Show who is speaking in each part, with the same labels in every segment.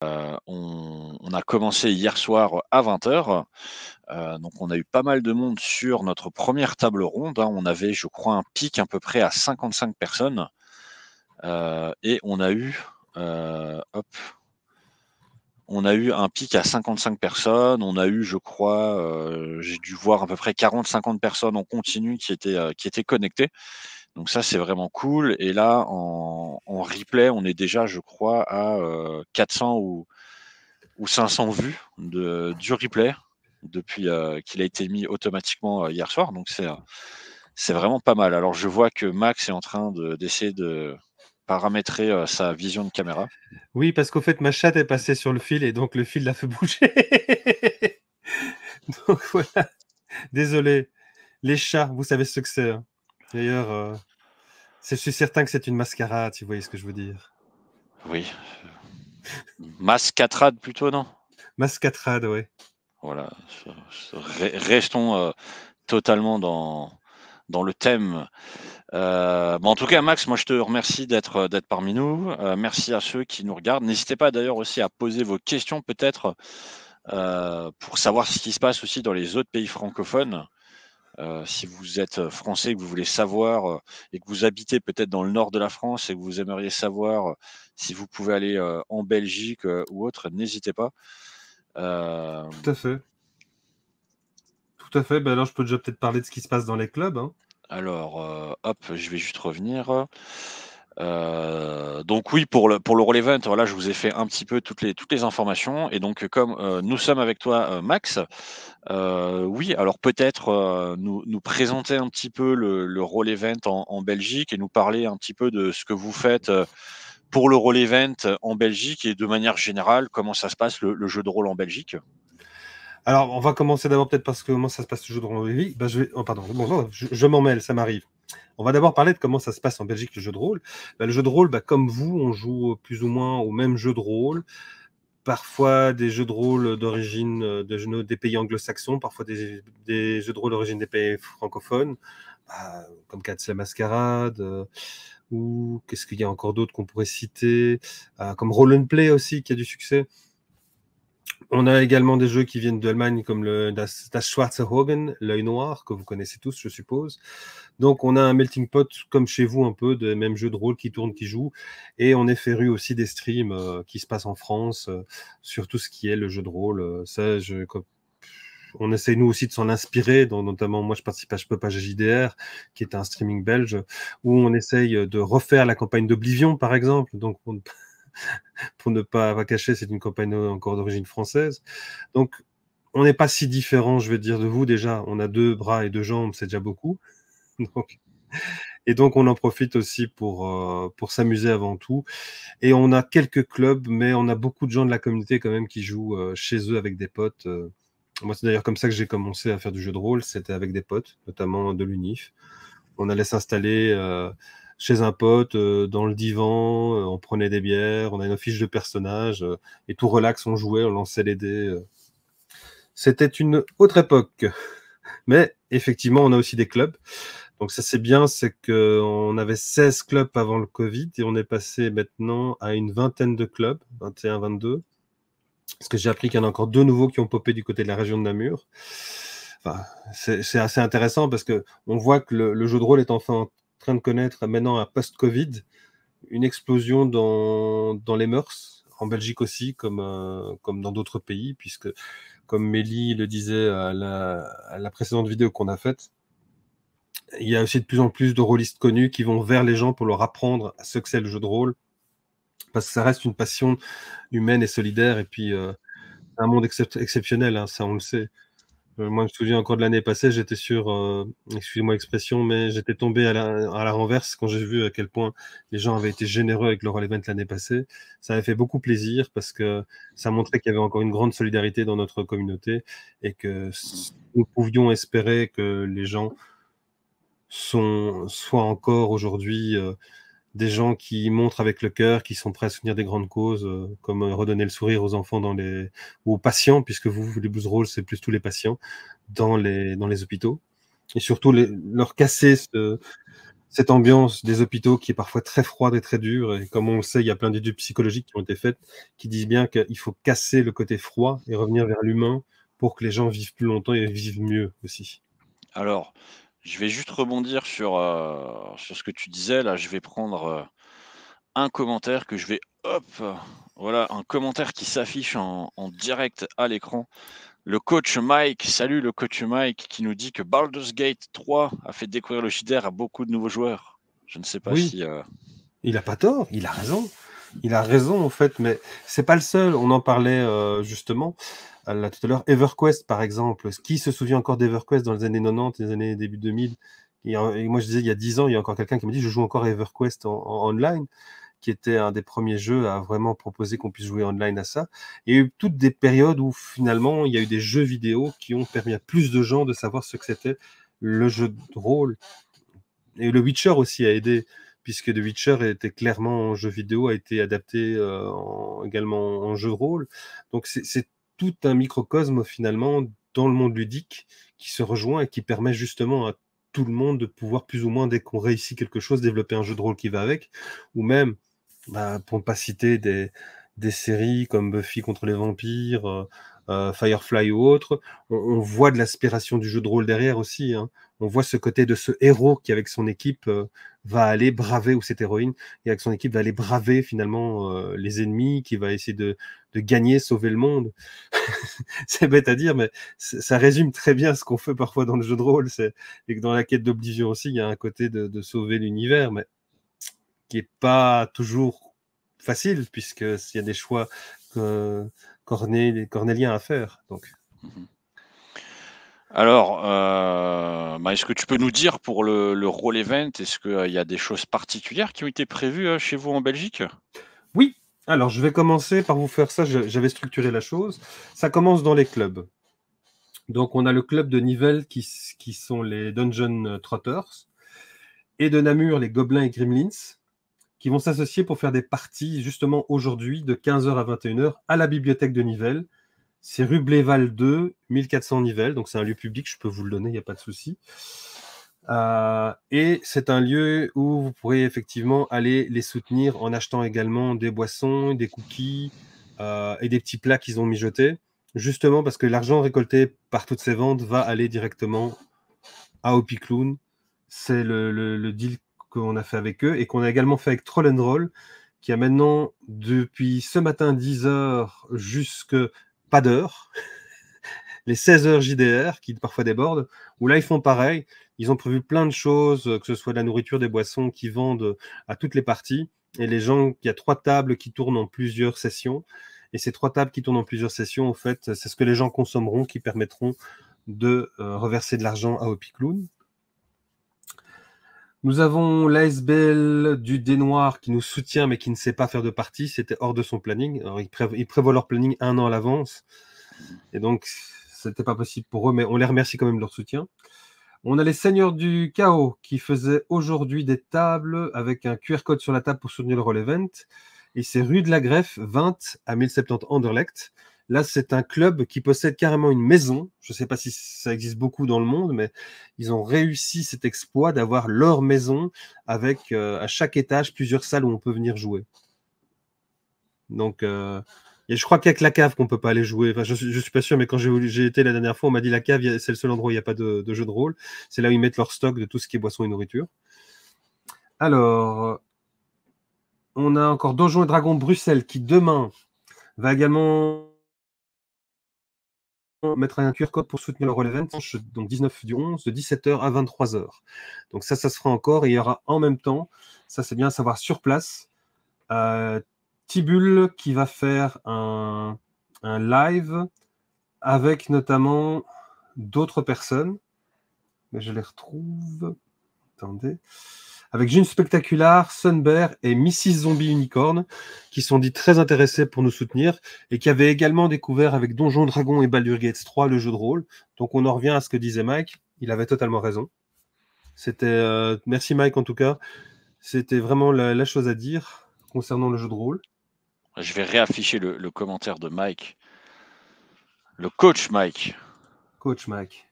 Speaker 1: On a commencé hier soir à 20h. Donc on a eu pas mal de monde sur notre première table ronde, hein. On avait, je crois, un pic à peu près à 55 personnes, et hop, on a eu un pic à 55 personnes. On a eu, je crois, j'ai dû voir à peu près 40-50 personnes en continu qui étaient connectées. Donc ça, c'est vraiment cool. Et là, en replay, on est déjà, je crois, à 400 ou 500 vues du replay depuis qu'il a été mis automatiquement hier soir. Donc c'est vraiment pas mal. Alors je vois que Max est en train d'essayer de paramétrer sa vision de caméra.
Speaker 2: Oui, parce qu'au fait, ma chatte est passée sur le fil et donc le fil l'a fait bouger. Donc voilà, désolé. Les chats, vous savez ce que c'est, hein. D'ailleurs, je suis certain que c'est une mascarade, si vous voyez ce que je veux dire.
Speaker 1: Oui, mascarade plutôt, non?
Speaker 2: Mascarade, ouais.
Speaker 1: Voilà, restons totalement dans le thème. En tout cas, Max, moi je te remercie d'être parmi nous. Merci à ceux qui nous regardent. N'hésitez pas d'ailleurs aussi à poser vos questions peut-être pour savoir ce qui se passe aussi dans les autres pays francophones. Si vous êtes français, que vous voulez savoir et que vous habitez peut-être dans le nord de la France et que vous aimeriez savoir si vous pouvez aller en Belgique ou autre, n'hésitez pas.
Speaker 2: Tout à fait. Tout à fait. Ben alors, je peux déjà peut-être parler de ce qui se passe dans les clubs, hein.
Speaker 1: Alors, hop, je vais juste revenir. Donc oui, pour le Roll Event, voilà, je vous ai fait un petit peu toutes les informations. Et donc, comme nous sommes avec toi, Max, oui, alors peut-être nous présenter un petit peu le Roll Event en Belgique et nous parler un petit peu de ce que vous faites pour le Roll Event en Belgique et de manière générale, comment ça se passe le jeu de rôle en Belgique.
Speaker 2: Alors, on va commencer d'abord peut-être parce que comment ça se passe le jeu de rôle en Belgique. Ben, oh, pardon, bon, non, je m'en mêle, ça m'arrive. On va d'abord parler de comment ça se passe en Belgique, le jeu de rôle. Ben, le jeu de rôle, ben, comme vous, on joue plus ou moins au même jeu de rôle. Parfois des jeux de rôle d'origine des pays anglo-saxons, parfois des jeux de rôle d'origine des pays francophones, comme Cats la Mascarade, ou qu'est-ce qu'il y a encore d'autres qu'on pourrait citer, comme Roll and Play aussi, qui a du succès. On a également des jeux qui viennent d'Allemagne, comme Das Schwarze Auge, l'œil noir, que vous connaissez tous, je suppose. Donc, on a un melting pot, comme chez vous, un peu, des mêmes jeux de rôle qui tournent, qui jouent. Et on est féru aussi des streams qui se passent en France sur tout ce qui est le jeu de rôle. On essaie, nous aussi, de s'en inspirer. Notamment, moi, je participe à Je peux pas JDR, qui est un streaming belge, où on essaye de refaire la campagne d'Oblivion, par exemple. Donc, pour ne pas cacher, c'est une campagne encore d'origine française. Donc, on n'est pas si différent, je veux dire, de vous. Déjà, on a 2 bras et 2 jambes, c'est déjà beaucoup. Donc, on en profite aussi pour s'amuser avant tout. Et on a quelques clubs, mais on a beaucoup de gens de la communauté quand même qui jouent chez eux avec des potes. Moi, c'est d'ailleurs comme ça que j'ai commencé à faire du jeu de rôle. C'était avec des potes, notamment de l'UNIF. On allait s'installer chez un pote, dans le divan, on prenait des bières, on avait nos fiches de personnages, et tout relax, on jouait, on lançait les dés. C'était une autre époque. Mais effectivement, on a aussi des clubs. Donc ça, c'est bien, c'est qu'on avait 16 clubs avant le Covid et on est passé maintenant à une vingtaine de clubs, 21, 22. Parce que j'ai appris qu'il y en a encore 2 nouveaux qui ont popé du côté de la région de Namur. Enfin, c'est assez intéressant parce que on voit que le jeu de rôle est enfin en train de connaître maintenant un post-Covid, une explosion dans les mœurs, en Belgique aussi, comme dans d'autres pays, puisque comme Mélie le disait à la précédente vidéo qu'on a faite, il y a aussi de plus en plus de rôlistes connus qui vont vers les gens pour leur apprendre ce que c'est le jeu de rôle, parce que ça reste une passion humaine et solidaire, et puis un monde exceptionnel, hein, ça on le sait. Moi, je me souviens encore de l'année passée, j'étais sur, excusez-moi l'expression, mais j'étais tombé à la renverse quand j'ai vu à quel point les gens avaient été généreux avec le Roll Event l'année passée. Ça avait fait beaucoup plaisir parce que ça montrait qu'il y avait encore une grande solidarité dans notre communauté et que nous pouvions espérer que les gens soient encore aujourd'hui des gens qui montrent avec le cœur, qui sont prêts à soutenir des grandes causes, comme redonner le sourire aux enfants ou aux patients, puisque vous, les blues rôles, c'est plus tous les patients dans les hôpitaux. Et surtout, leur casser cette ambiance des hôpitaux qui est parfois très froide et très dure. Et comme on le sait, il y a plein d'études psychologiques qui ont été faites qui disent bien qu'il faut casser le côté froid et revenir vers l'humain pour que les gens vivent plus longtemps et vivent mieux aussi.
Speaker 1: Alors, je vais juste rebondir sur ce que tu disais là. Je vais prendre, un commentaire que je vais hop, voilà, un commentaire qui s'affiche en direct à l'écran. Le coach Mike, salut le coach Mike, qui nous dit que Baldur's Gate 3 a fait découvrir le JDR à beaucoup de nouveaux joueurs. Je ne sais pas
Speaker 2: Oui,
Speaker 1: si,
Speaker 2: il a pas tort, il a raison. Il a raison en fait, mais c'est pas le seul. On en parlait justement là tout à l'heure. EverQuest par exemple. Qui se souvient encore d'EverQuest dans les années 90, les années début 2000? Et moi je disais il y a 10 ans, il y a encore quelqu'un qui me dit je joue encore à EverQuest en online, qui était un des premiers jeux à vraiment proposer qu'on puisse jouer online à ça. Il y a eu toutes des périodes où finalement il y a eu des jeux vidéo qui ont permis à plus de gens de savoir ce que c'était le jeu de rôle. Et le Witcher aussi a aidé, puisque The Witcher était clairement en jeu vidéo, a été adapté également en jeu de rôle. Donc c'est tout un microcosme finalement dans le monde ludique qui se rejoint et qui permet justement à tout le monde de pouvoir plus ou moins, dès qu'on réussit quelque chose, développer un jeu de rôle qui va avec, ou même, pour ne pas citer des séries comme Buffy contre les vampires, Firefly ou autre, on voit de l'aspiration du jeu de rôle derrière aussi, hein. On voit ce côté de ce héros qui, avec son équipe, va aller braver, ou cette héroïne, et avec son équipe va aller braver finalement les ennemis, qui va essayer de gagner, sauver le monde. C'est bête à dire, mais ça résume très bien ce qu'on fait parfois dans le jeu de rôle. Et que dans la quête d'Oblivion aussi, il y a un côté de sauver l'univers, mais qui est pas toujours facile, puisqu'il y a des choix cornéliens à faire. Donc.
Speaker 1: mmh. Alors, bah, est-ce que tu peux nous dire pour le Roll Event, est-ce qu'il y a des choses particulières qui ont été prévues, chez vous en Belgique?
Speaker 2: Oui, alors je vais commencer par vous faire ça, j'avais structuré la chose. Ça commence dans les clubs. Donc on a le club de Nivelles qui sont les Dungeon Trotters, et de Namur les Gobelins et Gremlins, qui vont s'associer pour faire des parties justement aujourd'hui de 15h à 21h à la bibliothèque de Nivelles. C'est rue Bléval 2, 1400 Nivelles, donc c'est un lieu public, je peux vous le donner, il n'y a pas de souci. Et c'est un lieu où vous pourrez effectivement aller les soutenir en achetant également des boissons, des cookies et des petits plats qu'ils ont mijotés, justement parce que l'argent récolté par toutes ces ventes va aller directement à Hopicloun. C'est le deal qu'on a fait avec eux et qu'on a également fait avec Troll and Roll, qui a maintenant, depuis ce matin 10h jusque pas d'heure, les 16h JDR qui parfois débordent, où là ils font pareil. Ils ont prévu plein de choses, que ce soit de la nourriture, des boissons, qui vendent à toutes les parties. Et les gens, il y a 3 tables qui tournent en plusieurs sessions. Et ces 3 tables qui tournent en plusieurs sessions, en fait, c'est ce que les gens consommeront qui permettront de reverser de l'argent à Hopicloun. Nous avons l'ASBL du Dénoir qui nous soutient mais qui ne sait pas faire de partie. C'était hors de son planning. Alors, ils prévoient leur planning 1 an à l'avance. Et donc, c'était pas possible pour eux, mais on les remercie quand même de leur soutien. On a les Seigneurs du Chaos qui faisaient aujourd'hui des tables avec un QR code sur la table pour soutenir le Roll Event. Et c'est rue de la Greffe, 20 à 1070 Anderlecht. Là, c'est un club qui possède carrément une maison. Je ne sais pas si ça existe beaucoup dans le monde, mais ils ont réussi cet exploit d'avoir leur maison avec à chaque étage plusieurs salles où on peut venir jouer. Donc, et je crois qu'il n'y a que la cave qu'on ne peut pas aller jouer. Enfin, je suis pas sûr, mais quand j'ai été la dernière fois, on m'a dit la cave, c'est le seul endroit où il n'y a pas de jeu de rôle. C'est là où ils mettent leur stock de tout ce qui est boissons et nourriture. Alors, on a encore Donjons et Dragons Bruxelles qui, demain, va également mettre un QR code pour soutenir le Roll Event, donc 19 du 11, de 17h à 23h. Donc ça se fera encore. Et il y aura en même temps, ça c'est bien à savoir, sur place, Tibul qui va faire un live avec notamment d'autres personnes. Mais je les retrouve. Attendez. Avec June Spectacular, Sunbear et Mrs. Zombie Unicorn, qui sont dits très intéressés pour nous soutenir et qui avaient également découvert avec Donjons Dragons et Baldur's Gate 3 le jeu de rôle. Donc on en revient à ce que disait Mike. Il avait totalement raison. C'était merci Mike en tout cas. C'était vraiment la chose à dire concernant le jeu de rôle.
Speaker 1: Je vais réafficher le commentaire de Mike. Le coach Mike.
Speaker 2: Coach Mike.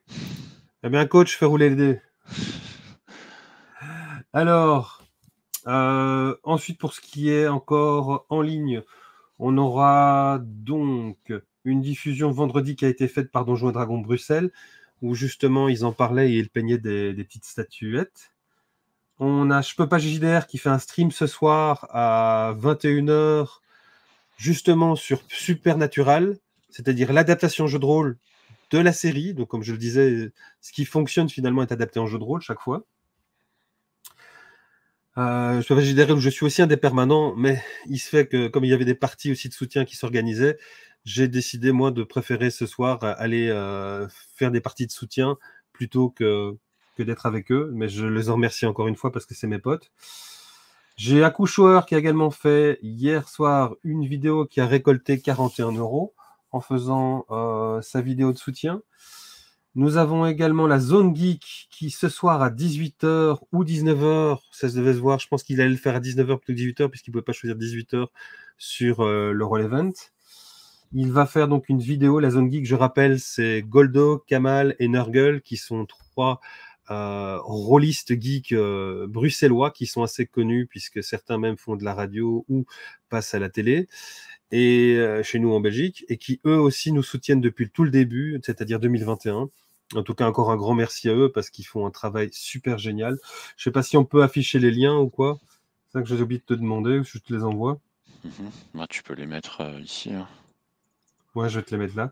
Speaker 2: Eh bien, coach, fais rouler les dés. Alors, ensuite, pour ce qui est encore en ligne, on aura donc une diffusion vendredi qui a été faite par Donjons et Dragons Bruxelles, où justement ils en parlaient et ils peignaient des petites statuettes. On a Je peux pas JDR qui fait un stream ce soir à 21h, justement sur Supernatural, c'est-à-dire l'adaptation jeu de rôle de la série. Donc, comme je le disais, ce qui fonctionne finalement est adapté en jeu de rôle chaque fois. Je peux pas JDR où je suis aussi un des permanents, mais il se fait que, comme il y avait des parties aussi de soutien qui s'organisaient, j'ai décidé, moi, de préférer ce soir aller faire des parties de soutien plutôt que d'être avec eux. Mais je les en remercie encore une fois parce que c'est mes potes. J'ai Accoucheur qui a également fait hier soir une vidéo qui a récolté 41 € en faisant sa vidéo de soutien. Nous avons également la Zone Geek qui ce soir à 18h ou 19h, ça se devait se voir, je pense qu'il allait le faire à 19h plutôt que 18h puisqu'il ne pouvait pas choisir 18h sur le Roll Event. Il va faire donc une vidéo, la Zone Geek, je rappelle, c'est Goldo, Kamal et Nurgle qui sont trois rôlistes geeks bruxellois qui sont assez connus puisque certains même font de la radio ou passent à la télé et chez nous en Belgique et qui eux aussi nous soutiennent depuis tout le début, c'est-à-dire 2021. En tout cas, encore un grand merci à eux parce qu'ils font un travail super génial. Je sais pas si on peut afficher les liens ou quoi. C'est ça que j'ai oublié de te demander, je te les envoie.
Speaker 1: Bah, tu peux les mettre ici. Hein.
Speaker 2: Ouais, je vais te les mettre là.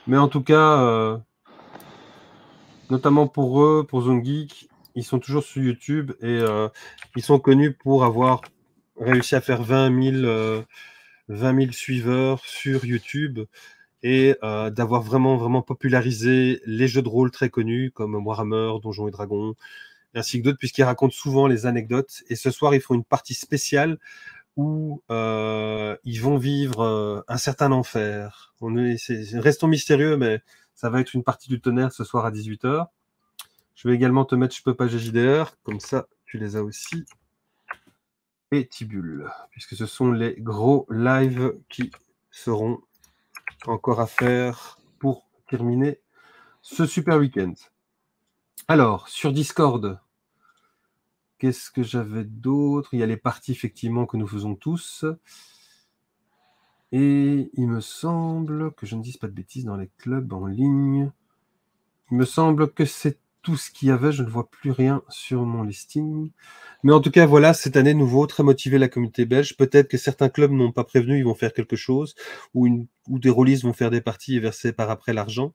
Speaker 2: Mais en tout cas, notamment pour eux, pour Zone Geek, ils sont toujours sur YouTube et ils sont connus pour avoir réussi à faire 20 000 suiveurs sur YouTube et d'avoir vraiment popularisé les jeux de rôle très connus comme Warhammer, Donjons et Dragons, ainsi que d'autres, puisqu'ils racontent souvent les anecdotes. Et ce soir, ils font une partie spéciale où ils vont vivre un certain enfer. Restons mystérieux, mais ça va être une partie du tonnerre ce soir à 18h. Je vais également te mettre Je peux pas JDR, comme ça tu les as aussi. Et Tibule, puisque ce sont les gros lives qui seront encore à faire pour terminer ce super week-end. Alors, sur Discord, qu'est-ce que j'avais d'autre? Il y a les parties, effectivement, que nous faisons tous. Et il me semble que je ne dise pas de bêtises dans les clubs en ligne. Il me semble que c'est tout ce qu'il y avait. Je ne vois plus rien sur mon listing. Mais en tout cas, voilà, cette année, nouveau, très motivé la communauté belge. Peut-être que certains clubs n'ont pas prévenu, ils vont faire quelque chose, ou des rôlistes vont faire des parties et verser par après l'argent.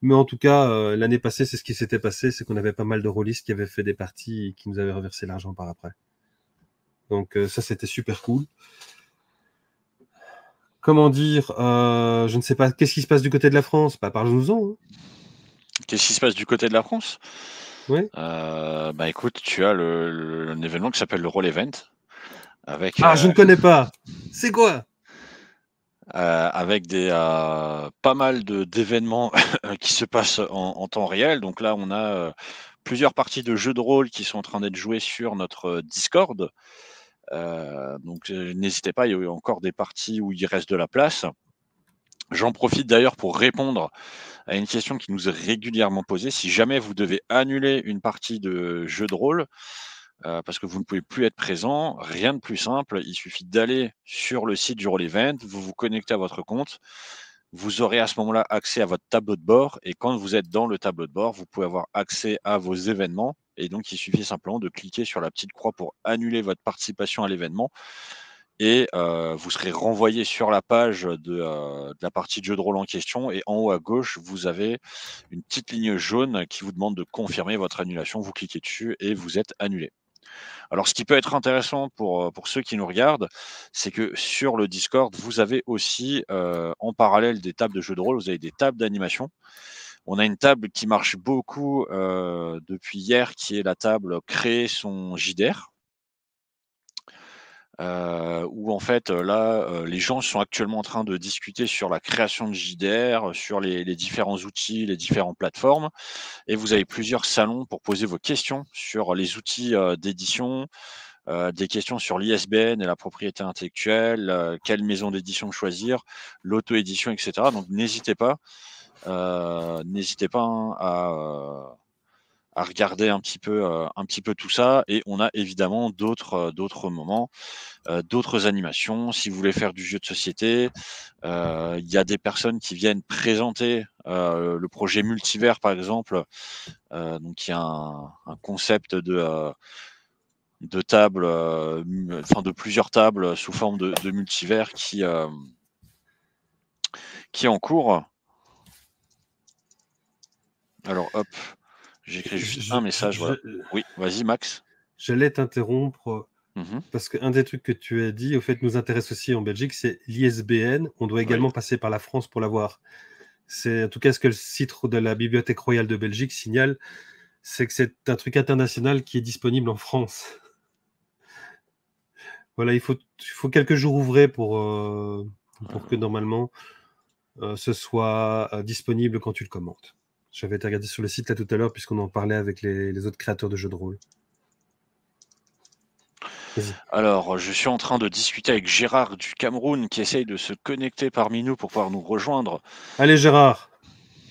Speaker 2: Mais en tout cas, l'année passée, c'est ce qui s'était passé, c'est qu'on avait pas mal de rôlistes qui avaient fait des parties et qui nous avaient reversé l'argent par après. Donc ça, c'était super cool. Comment dire, je ne sais pas, qu'est-ce qui se passe du côté de la France? Bah, parle-nous-en. Hein.
Speaker 1: Qu'est-ce qui se passe du côté de la France?
Speaker 2: Ouais.
Speaker 1: Bah écoute, tu as un événement qui s'appelle le Roll Event. Avec,
Speaker 2: je ne connais pas. C'est quoi?
Speaker 1: avec pas mal d'événements qui se passent en temps réel. Donc là, on a plusieurs parties de jeux de rôle qui sont en train d'être jouées sur notre Discord. Donc n'hésitez pas, il y a eu encore des parties où il reste de la place. J'en profite d'ailleurs pour répondre à une question qui nous est régulièrement posée. Si jamais vous devez annuler une partie de jeu de rôle, parce que vous ne pouvez plus être présent, rien de plus simple. Il suffit d'aller sur le site du Roll Event, vous vous connectez à votre compte, vous aurez à ce moment-là accès à votre tableau de bord. Et quand vous êtes dans le tableau de bord, vous pouvez avoir accès à vos événements. Et donc, il suffit simplement de cliquer sur la petite croix pour annuler votre participation à l'événement. Et vous serez renvoyé sur la page de la partie de jeu de rôle en question. Et en haut à gauche, vous avez une petite ligne jaune qui vous demande de confirmer votre annulation. Vous cliquez dessus et vous êtes annulé. Alors, ce qui peut être intéressant pour ceux qui nous regardent, c'est que sur le Discord, vous avez aussi en parallèle des tables de jeux de rôle, vous avez des tables d'animation. On a une table qui marche beaucoup depuis hier, qui est la table Créer son JDR. Où en fait là, les gens sont actuellement en train de discuter sur la création de JDR, sur les différents outils, les différentes plateformes et vous avez plusieurs salons pour poser vos questions sur les outils, d'édition, des questions sur l'ISBN et la propriété intellectuelle, quelle maison d'édition choisir, l'auto-édition et cetera. Donc n'hésitez pas, hein, regarder un petit peu tout ça. Et on a évidemment d'autres moments, d'autres animations. Si vous voulez faire du jeu de société, il y a des personnes qui viennent présenter le projet Multivers, par exemple. Donc il y a un concept de table, enfin de plusieurs tables sous forme de multivers qui est en cours. Alors hop, j'écris juste un message. Voilà. Oui, vas-y Max.
Speaker 2: J'allais t'interrompre
Speaker 1: Mmh.
Speaker 2: parce qu'un des trucs que tu as dit, au fait, nous intéresse aussi en Belgique, c'est l'ISBN. On doit également passer par la France pour l'avoir. C'est en tout cas ce que le site de la Bibliothèque royale de Belgique signale, c'est que c'est un truc international qui est disponible en France. Voilà, il faut quelques jours ouvrés pour que normalement ce soit disponible quand tu le commandes. J'avais été regarder sur le site là tout à l'heure puisqu'on en parlait avec les autres créateurs de jeux de rôle.
Speaker 1: Alors, je suis en train de discuter avec Gérard du Cameroun qui essaye de se connecter parmi nous pour pouvoir nous rejoindre.
Speaker 2: Allez Gérard,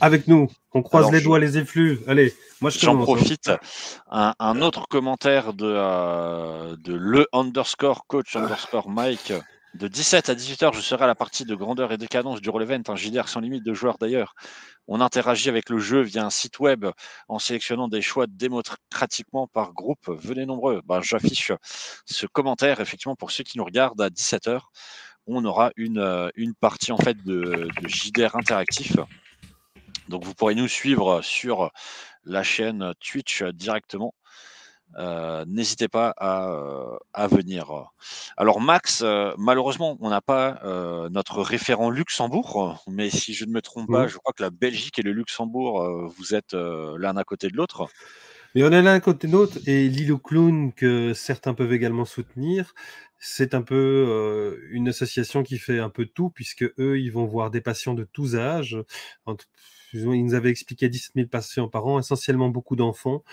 Speaker 2: avec nous, on croise les doigts, les effluves. Allez, moi je
Speaker 1: J'en
Speaker 2: commence.
Speaker 1: profite. Un autre commentaire de le_coach_Mike. De 17 à 18h, je serai à la partie de grandeur et décadence du Roll Event, un JDR sans limite de joueurs d'ailleurs. On interagit avec le jeu via un site web en sélectionnant des choix démocratiquement par groupe. Venez nombreux. J'affiche ce commentaire effectivement pour ceux qui nous regardent à 17h. On aura une partie en fait de JDR interactif. Donc vous pourrez nous suivre sur la chaîne Twitch directement. N'hésitez pas à venir. Alors Max, malheureusement, on n'a pas notre référent Luxembourg, mais si je ne me trompe pas, je crois que la Belgique et le Luxembourg, vous êtes l'un à côté de l'autre.
Speaker 2: Mais on est l'un à côté de l'autre, et Lilo Clown, que certains peuvent également soutenir, c'est un peu une association qui fait un peu tout, puisque eux, ils vont voir des patients de tous âges. Ils nous avaient expliqué 17 000 patients par an, essentiellement beaucoup d'enfants,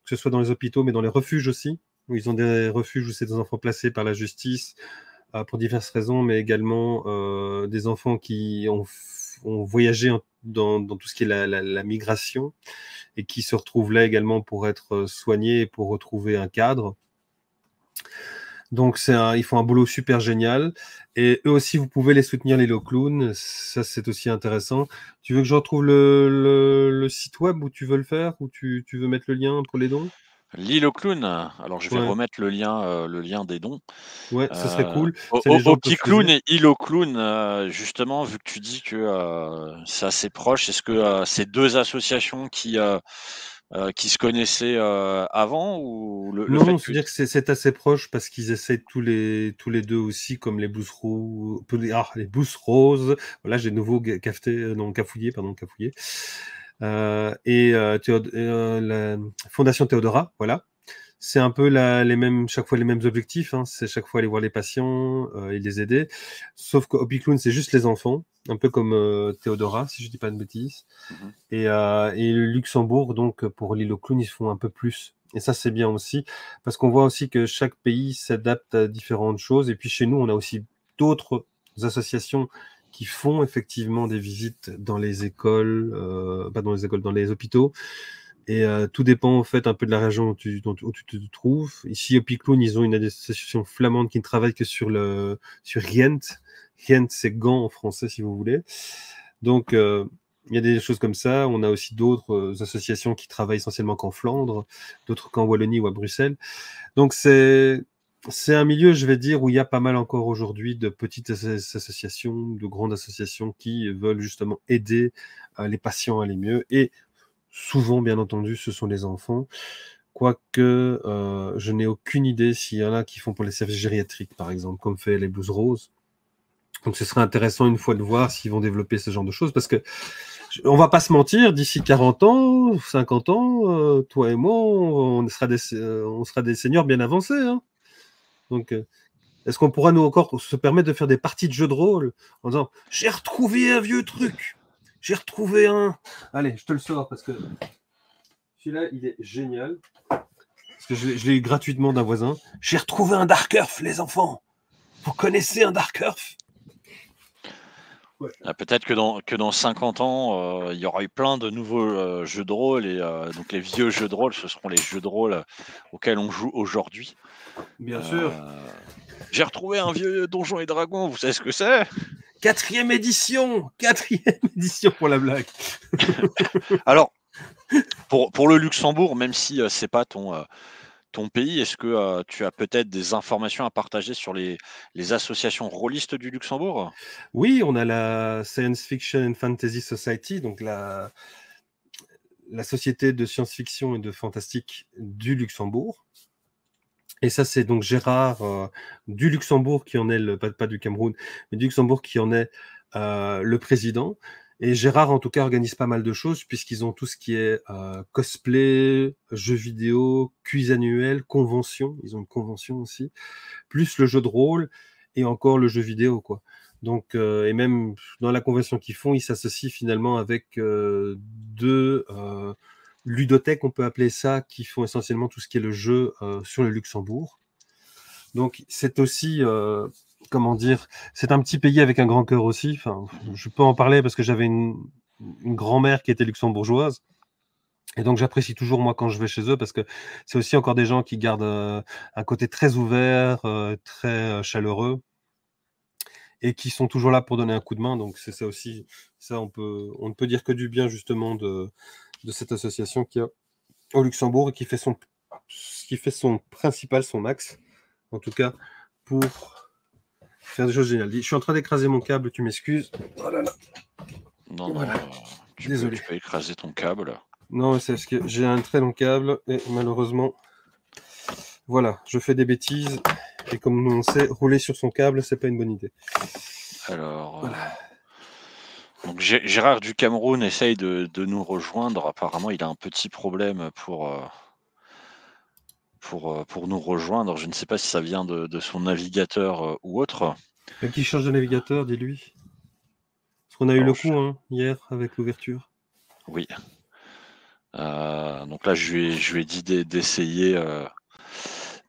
Speaker 2: que ce soit dans les hôpitaux, mais dans les refuges aussi, où ils ont des refuges où c'est des enfants placés par la justice pour diverses raisons, mais également des enfants qui ont voyagé dans tout ce qui est la migration et qui se retrouvent là également pour être soignés et pour retrouver un cadre. Donc ils font un boulot super génial. Et eux aussi, vous pouvez les soutenir, les Lilo Clown. Ça, c'est aussi intéressant. Tu veux que je retrouve le site web où tu veux le faire, où tu veux mettre le lien pour les dons?
Speaker 1: Lilo Clown. Alors je vais remettre le lien des dons.
Speaker 2: Ouais, ce serait cool.
Speaker 1: OptiClown et Lilo Clown, justement, vu que tu dis que c'est assez proche, est-ce que c'est deux associations qui se connaissaient avant ou
Speaker 2: Non, c'est-à-dire que c'est assez proche parce qu'ils essaient tous les deux aussi, comme les Blues Roses. Voilà, j'ai de nouveau cafouillé. La Fondation Théodora, voilà. C'est un peu chaque fois les mêmes objectifs. Hein. C'est chaque fois aller voir les patients et les aider. Sauf que OptiClown, c'est juste les enfants, un peu comme Théodora, si je dis pas de bêtises. Et le Luxembourg, donc pour Lilo Clown, ils font un peu plus. Et ça, c'est bien aussi, parce qu'on voit aussi que chaque pays s'adapte à différentes choses. Et puis chez nous, on a aussi d'autres associations qui font effectivement des visites dans les écoles, pas dans les écoles, dans les hôpitaux. Et tout dépend en fait un peu de la région où tu te trouves. Ici, au OptiClown, ils ont une association flamande qui ne travaille que sur Ghent. Ghent, c'est Gand en français, si vous voulez. Donc, il y a des choses comme ça. On a aussi d'autres associations qui travaillent essentiellement qu'en Flandre, d'autres qu'en Wallonie ou à Bruxelles. Donc, c'est un milieu, je vais dire, où il y a pas mal encore aujourd'hui de petites associations, de grandes associations qui veulent justement aider les patients à aller mieux. Et souvent, bien entendu, ce sont les enfants. Quoique, je n'ai aucune idée s'il y en a qui font pour les services gériatriques, par exemple, comme fait les Blues Roses. Donc, ce serait intéressant une fois de voir s'ils vont développer ce genre de choses, parce que on va pas se mentir, d'ici 40 ans, 50 ans, toi et moi, on sera des seniors bien avancés. Hein. Donc, est-ce qu'on pourra nous encore se permettre de faire des parties de jeux de rôle en disant « J'ai retrouvé un vieux truc, j'ai retrouvé un... » Allez, je te le sors parce que celui-là, il est génial. Parce que je l'ai eu gratuitement d'un voisin. « J'ai retrouvé un Dark Earth, les enfants. Vous connaissez un Dark Earth ?» Ouais.
Speaker 1: Peut-être que dans 50 ans, il y aura eu plein de nouveaux jeux de rôle et donc les vieux jeux de rôle, ce seront les jeux de rôle auxquels on joue aujourd'hui.
Speaker 2: Bien sûr.
Speaker 1: J'ai retrouvé un vieux Donjons et Dragons, vous savez ce que c'est?
Speaker 2: Quatrième édition pour la blague.
Speaker 1: Alors, pour le Luxembourg, même si c'est pas ton pays, est-ce que tu as peut-être des informations à partager sur les associations rôlistes du Luxembourg?
Speaker 2: Oui, on a la Science Fiction and Fantasy Society, donc la société de science-fiction et de fantastique du Luxembourg. Et ça, c'est donc Gérard du Luxembourg qui en est, pas du Cameroun, mais du Luxembourg qui en est le président. Et Gérard, en tout cas, organise pas mal de choses puisqu'ils ont tout ce qui est cosplay, jeux vidéo, quiz annuel, convention. Ils ont une convention aussi, plus le jeu de rôle et encore le jeu vidéo, quoi. Donc, et même dans la convention qu'ils font, ils s'associent finalement avec deux ludothèques, on peut appeler ça, qui font essentiellement tout ce qui est le jeu sur le Luxembourg. Donc, c'est aussi, comment dire, c'est un petit pays avec un grand cœur aussi. Enfin, je peux en parler parce que j'avais une grand-mère qui était luxembourgeoise. Et donc, j'apprécie toujours, moi, quand je vais chez eux, parce que c'est aussi encore des gens qui gardent un côté très ouvert, très chaleureux, et qui sont toujours là pour donner un coup de main. Donc, c'est ça aussi. Ça, on ne peut dire que du bien, justement, de cette association qui a au Luxembourg et qui fait son principal, son max, en tout cas, pour faire des choses géniales. Je suis en train d'écraser mon câble, tu m'excuses. Oh là là.
Speaker 1: Non,
Speaker 2: Voilà. Désolé.
Speaker 1: tu peux écraser ton câble.
Speaker 2: Non, c'est parce que j'ai un très long câble et malheureusement, voilà, je fais des bêtises et comme on sait, rouler sur son câble, c'est pas une bonne idée.
Speaker 1: Alors,
Speaker 2: Voilà.
Speaker 1: donc Gérard du Cameroun essaye de nous rejoindre. Apparemment, il a un petit problème pour nous rejoindre. Je ne sais pas si ça vient de son navigateur ou autre.
Speaker 2: Et qui change de navigateur, dis-lui. Parce qu'on a eu
Speaker 1: Alors,
Speaker 2: le coup hier avec l'ouverture.
Speaker 1: oui. Donc là, je lui ai dit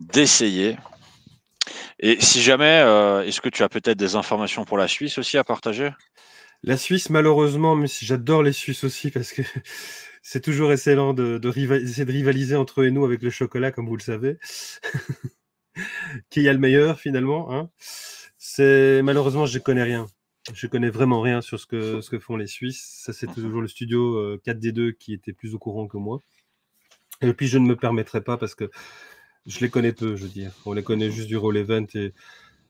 Speaker 1: d'essayer. Et si jamais, est-ce que tu as peut-être des informations pour la Suisse aussi à partager?
Speaker 2: La Suisse, malheureusement, mais j'adore les Suisses aussi parce que c'est toujours excellent d'essayer de rivaliser entre eux et nous avec le chocolat, comme vous le savez. Qui a le meilleur finalement, hein. Malheureusement, je connais rien. Je connais vraiment rien sur ce que font les Suisses. Ça, c'est toujours le studio 4D2 qui était plus au courant que moi. Et puis, je ne me permettrai pas parce que je les connais peu, je veux dire. On les connaît juste du Roll Event et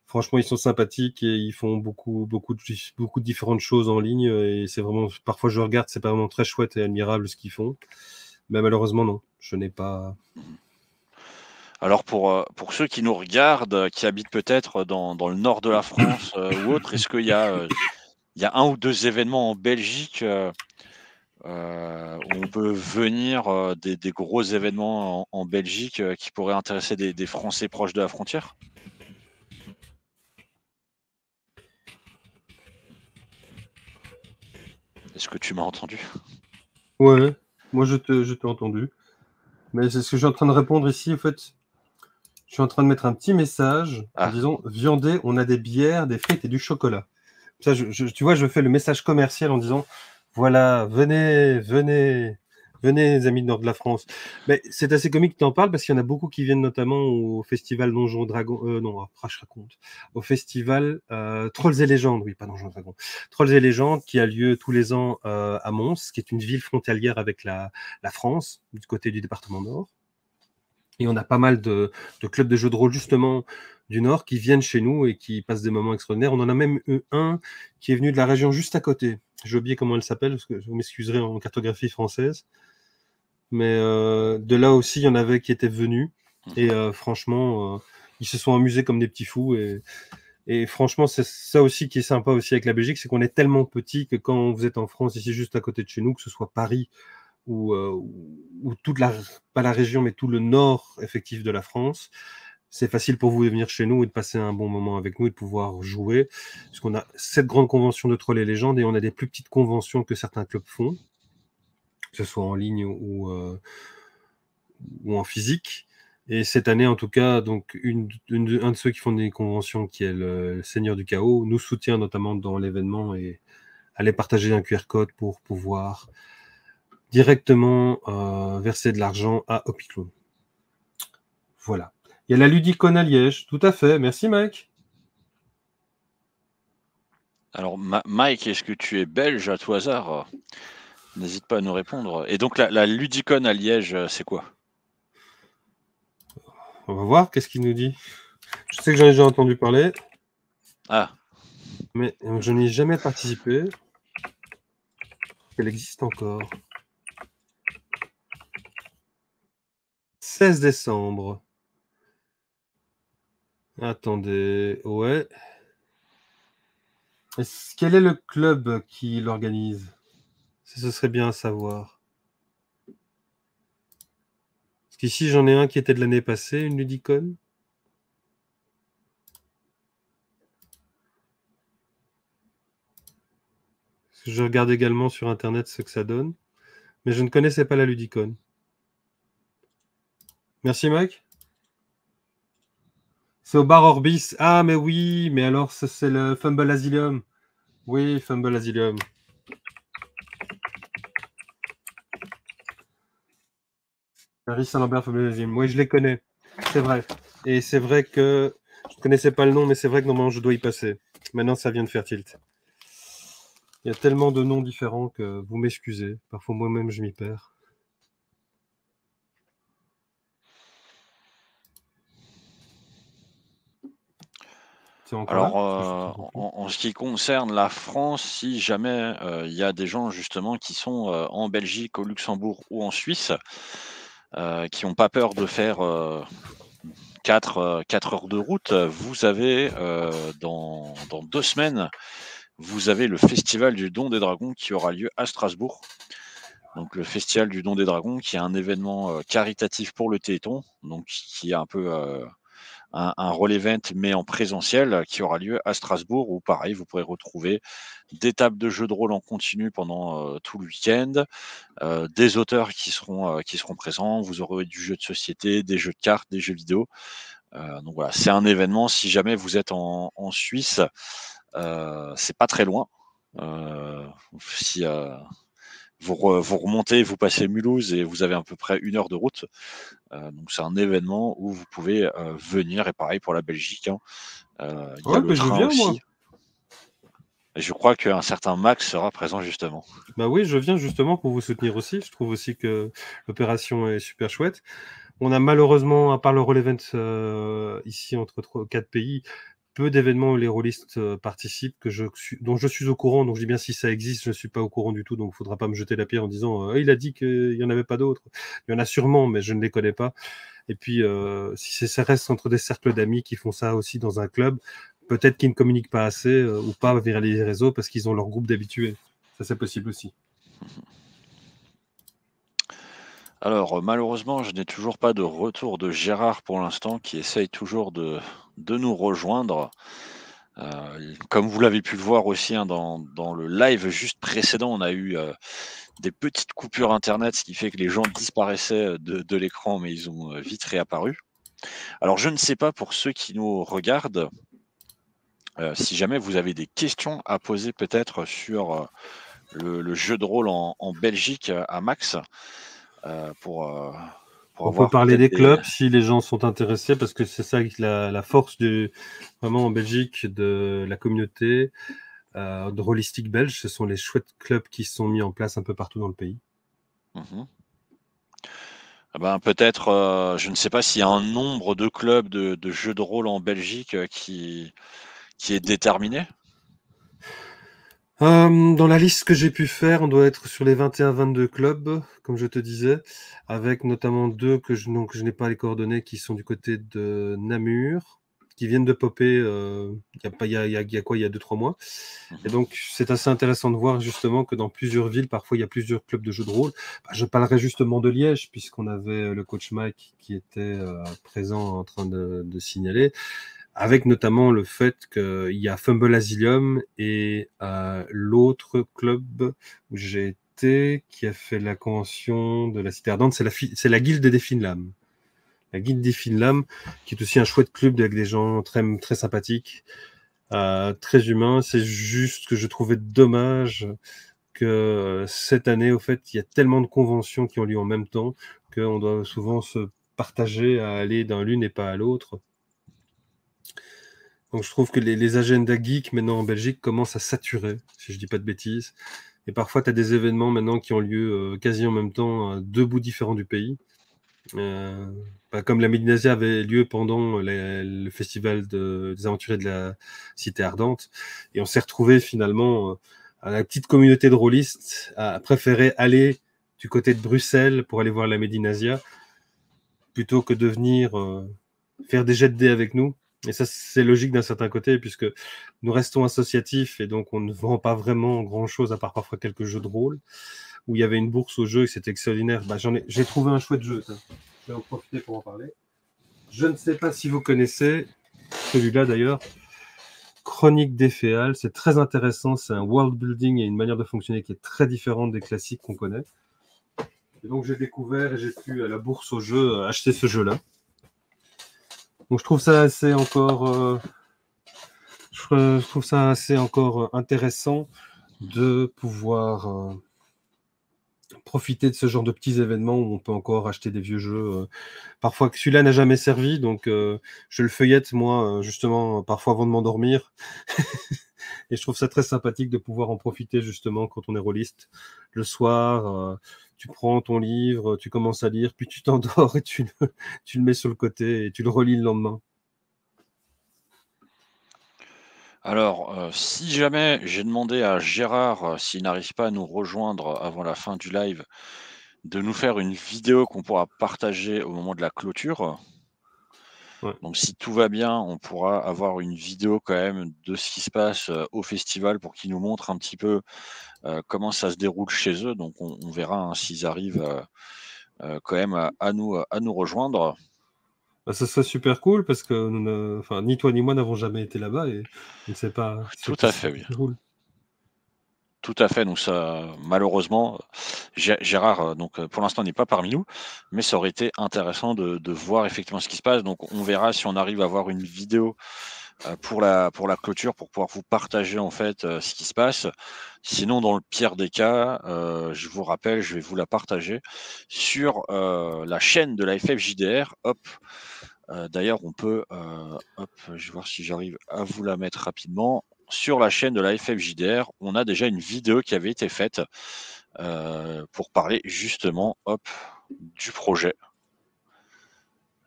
Speaker 2: franchement, ils sont sympathiques et ils font beaucoup de différentes choses en ligne. Et c'est vraiment, parfois, je regarde, c'est pas vraiment très chouette et admirable ce qu'ils font. Mais malheureusement, non. Je n'ai pas.
Speaker 1: Alors pour ceux qui nous regardent, qui habitent peut-être dans le nord de la France ou autre, est-ce qu'il y a un ou deux événements en Belgique où on peut venir, des gros événements en Belgique qui pourraient intéresser des Français proches de la frontière? Est-ce que tu m'as entendu?
Speaker 2: Ouais, moi, je t'ai entendu. Mais c'est ce que je suis en train de répondre ici. En fait, je suis en train de mettre un petit message en
Speaker 1: Ah,
Speaker 2: disant viandé, on a des bières, des frites et du chocolat. Ça, tu vois, je fais le message commercial en disant voilà, venez, venez, venez, les amis du nord de la France. Mais c'est assez comique que tu en parles parce qu'il y en a beaucoup qui viennent notamment au festival Donjons Dragons. Non, après, je raconte. Au festival Trolls et légendes, oui, pas Donjons Dragons. Trolls et légendes qui a lieu tous les ans à Mons, qui est une ville frontalière avec la France, du côté du département Nord. Et on a pas mal de clubs de jeux de rôle justement du Nord qui viennent chez nous et qui passent des moments extraordinaires. On en a même eu un qui est venu de la région juste à côté. J'ai oublié comment elle s'appelle, parce que vous m'excuserez en cartographie française. Mais de là aussi, il y en avait qui étaient venus. Et franchement, ils se sont amusés comme des petits fous. Et franchement, c'est ça aussi qui est sympa aussi avec la Belgique, c'est qu'on est tellement petit que quand vous êtes en France, ici juste à côté de chez nous, que ce soit Paris ou toute pas la région, mais tout le nord effectif de la France, c'est facile pour vous de venir chez nous et de passer un bon moment avec nous et de pouvoir jouer. Parce qu'on a cette grande convention de Trolls et légendes et on a des plus petites conventions que certains clubs font, que ce soit en ligne ou en physique. Et cette année, en tout cas, donc un de ceux qui font des conventions, qui est le Seigneur du Chaos, nous soutient notamment dans l'événement et allait partager un QR code pour pouvoir directement verser de l'argent à Hopiclo. Voilà. Il y a la Ludicon à Liège, tout à fait. Merci, Mike.
Speaker 1: Alors, Mike, est-ce que tu es belge à tout hasard? N'hésite pas à nous répondre. Et donc, la Ludicon à Liège, c'est quoi?
Speaker 2: On va voir, qu'est-ce qu'il nous dit. Je sais que j'en ai déjà entendu parler.
Speaker 1: Ah.
Speaker 2: Mais je n'y ai jamais participé. Elle existe encore. 16 décembre. Attendez, ouais. Quel est le club qui l'organise? Ce serait bien à savoir. Parce qu'ici, j'en ai un qui était de l'année passée, une Ludicon. Je regarde également sur Internet ce que ça donne. Mais je ne connaissais pas la Ludicon. Merci, Mike. C'est au bar Orbis. Ah, mais oui, mais alors c'est le Fumble Asylum. Oui, Fumble Asylum. Paris Saint-Lambert, Fumble Asylum. Oui, je les connais. C'est vrai. Et c'est vrai que je ne connaissais pas le nom, mais c'est vrai que normalement je dois y passer. Maintenant, ça vient de faire tilt. Il y a tellement de noms différents que vous m'excusez. Parfois, moi-même, je m'y perds. C'est encore
Speaker 1: Alors,
Speaker 2: là
Speaker 1: en ce qui concerne la France, si jamais il y a des gens justement qui sont en Belgique, au Luxembourg ou en Suisse, qui n'ont pas peur de faire 4 heures de route, vous avez dans 2 semaines, vous avez le Festival du Don des Dragons qui aura lieu à Strasbourg. Donc le Festival du Don des Dragons, qui est un événement caritatif pour le Téléthon, donc qui est un peu un roll event mais en présentiel, qui aura lieu à Strasbourg, où pareil, vous pourrez retrouver des tables de jeux de rôle en continu pendant tout le week-end, des auteurs qui seront présents, vous aurez du jeu de société, des jeux de cartes, des jeux vidéo. Donc voilà, c'est un événement, si jamais vous êtes en Suisse, c'est pas très loin. Si vous remontez, vous passez Mulhouse et vous avez à peu près 1 heure de route. Donc c'est un événement où vous pouvez venir, et pareil pour la Belgique. Hein. Il y a
Speaker 2: Ouais,
Speaker 1: le
Speaker 2: ben je
Speaker 1: train
Speaker 2: viens, moi.
Speaker 1: aussi. Et je crois qu'un certain Max sera présent justement.
Speaker 2: Bah oui, je viens justement pour vous soutenir aussi. Je trouve aussi que l'opération est super chouette. On a malheureusement, à part le Roll Event ici entre 4 pays, peu d'événements où les rôlistes participent dont je suis au courant. Donc je dis bien, si ça existe, je ne suis pas au courant du tout. Donc il ne faudra pas me jeter la pierre en disant il a dit qu'il n'y en avait pas d'autres. Il y en a sûrement, mais je ne les connais pas. Et puis, si ça reste entre des cercles d'amis qui font ça aussi dans un club, peut-être qu'ils ne communiquent pas assez ou pas vers les réseaux parce qu'ils ont leur groupe d'habitués. Ça, c'est possible aussi.
Speaker 1: Alors malheureusement, je n'ai toujours pas de retour de Gérard pour l'instant, qui essaye toujours de nous rejoindre. Comme vous l'avez pu le voir aussi hein, dans le live juste précédent, on a eu des petites coupures internet, ce qui fait que les gens disparaissaient de l'écran, mais ils ont vite réapparu. Alors je ne sais pas pour ceux qui nous regardent, si jamais vous avez des questions à poser peut-être sur le jeu de rôle en Belgique à Max, pour
Speaker 2: On peut
Speaker 1: avoir
Speaker 2: parler
Speaker 1: peut-être
Speaker 2: des
Speaker 1: des...
Speaker 2: clubs si les gens sont intéressés, parce que c'est ça la force vraiment en Belgique de la communauté de rôlistique belge. Ce sont les chouettes clubs qui sont mis en place un peu partout dans le pays.
Speaker 1: Mhm. Ah ben, peut-être, je ne sais pas s'il y a un nombre de clubs de jeux de rôle en Belgique qui est déterminé.
Speaker 2: Dans la liste que j'ai pu faire, on doit être sur les 21-22 clubs, comme je te disais, avec notamment 2 que je n'ai pas les coordonnées, qui sont du côté de Namur, qui viennent de popper il y a quoi, il y a 2-3 mois. Et donc, c'est assez intéressant de voir justement que dans plusieurs villes, parfois, il y a plusieurs clubs de jeux de rôle. Je parlerai justement de Liège, puisqu'on avait le coach Mike qui était présent en train de signaler, avec notamment le fait qu'il y a Fumble Asylum et l'autre club où j'ai été, qui a fait la convention de la Cité Ardente, c'est la Guilde des Finlames. la Guilde des Finlam, qui est aussi un chouette club avec des gens très, très sympathiques, très humains. C'est juste que je trouvais dommage que cette année, au fait, il y a tellement de conventions qui ont lieu en même temps qu'on doit souvent se partager à aller dans l'une et pas à l'autre. Donc je trouve que les agendas geeks maintenant en Belgique commencent à saturer, si je dis pas de bêtises. Et parfois, tu as des événements maintenant qui ont lieu quasi en même temps à deux bouts différents du pays. Comme la Médinasia avait lieu pendant le festival des aventuriers de la Cité Ardente. Et on s'est retrouvé finalement à la petite communauté de rôlistes à préférer aller du côté de Bruxelles pour aller voir la Médinasia plutôt que de venir faire des jets de dés avec nous. Et ça, c'est logique d'un certain côté, puisque nous restons associatifs et donc on ne vend pas vraiment grand-chose à part parfois quelques jeux de rôle, où il y avait une bourse au jeu et c'était extraordinaire. J'ai trouvé un chouette jeu. Je vais en profiter pour en parler. Je ne sais pas si vous connaissez celui-là d'ailleurs. Chronique des Féales, c'est très intéressant. C'est un world building et une manière de fonctionner qui est très différente des classiques qu'on connaît. Et donc j'ai découvert et j'ai pu à la bourse au jeu acheter ce jeu-là. Donc je trouve ça assez encore, je trouve ça assez encore intéressant de pouvoir profiter de ce genre de petits événements où on peut encore acheter des vieux jeux. Parfois que celui-là n'a jamais servi, donc je le feuillette moi justement parfois avant de m'endormir. Et je trouve ça très sympathique de pouvoir en profiter justement quand on est rôliste. Le soir, tu prends ton livre, tu commences à lire, puis tu t'endors et tu le mets sur le côté et tu le relis le lendemain.
Speaker 1: Alors, si jamais j'ai demandé à Gérard, s'il n'arrive pas à nous rejoindre avant la fin du live, de nous faire une vidéo qu'on pourra partager au moment de la clôture.
Speaker 2: Ouais.
Speaker 1: Donc si tout va bien, on pourra avoir une vidéo quand même de ce qui se passe au festival pour qu'ils nous montrent un petit peu comment ça se déroule chez eux. Donc on verra hein, s'ils arrivent quand même à nous rejoindre.
Speaker 2: Bah, ça serait super cool parce que ni toi ni moi n'avons jamais été là-bas et on ne sait pas
Speaker 1: Tout
Speaker 2: qui
Speaker 1: à
Speaker 2: se
Speaker 1: fait, oui.
Speaker 2: déroule.
Speaker 1: Tout à fait. Donc ça, malheureusement, Gérard, donc pour l'instant n'est pas parmi nous, mais ça aurait été intéressant de voir effectivement ce qui se passe. Donc on verra si on arrive à avoir une vidéo pour la clôture pour pouvoir vous partager en fait ce qui se passe. Sinon, dans le pire des cas, je vous rappelle, je vais vous la partager sur la chaîne de la FFJDR. Hop. D'ailleurs, on peut, hop, je vais voir si j'arrive à vous la mettre rapidement. Sur la chaîne de la FFJDR, on a déjà une vidéo qui avait été faite pour parler justement, hop, du projet.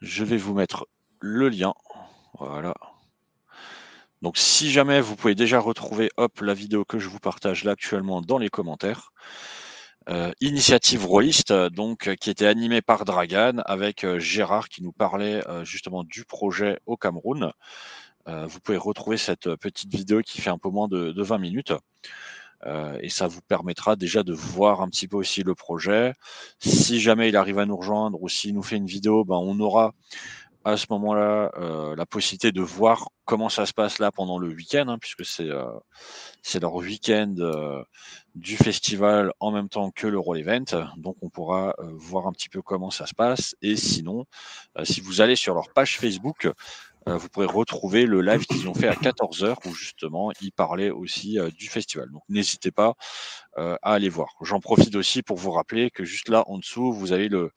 Speaker 1: Je vais vous mettre le lien. Voilà. Donc, si jamais vous pouvez déjà retrouver, hop, la vidéo que je vous partage là actuellement dans les commentaires. Initiative rôliste, donc qui était animée par Dragan avec Gérard qui nous parlait justement du projet au Cameroun. Vous pouvez retrouver cette petite vidéo qui fait un peu moins de 20 minutes. Et ça vous permettra déjà de voir un petit peu aussi le projet. Si jamais il arrive à nous rejoindre ou s'il nous fait une vidéo, ben, on aura à ce moment-là la possibilité de voir comment ça se passe là pendant le week-end, hein, puisque c'est leur week-end du festival en même temps que le Roll Event. Donc on pourra voir un petit peu comment ça se passe. Et sinon, si vous allez sur leur page Facebook, vous pourrez retrouver le live qu'ils ont fait à 14h où justement ils parlaient aussi du festival. Donc n'hésitez pas à aller voir. J'en profite aussi pour vous rappeler que juste là en dessous, vous avez le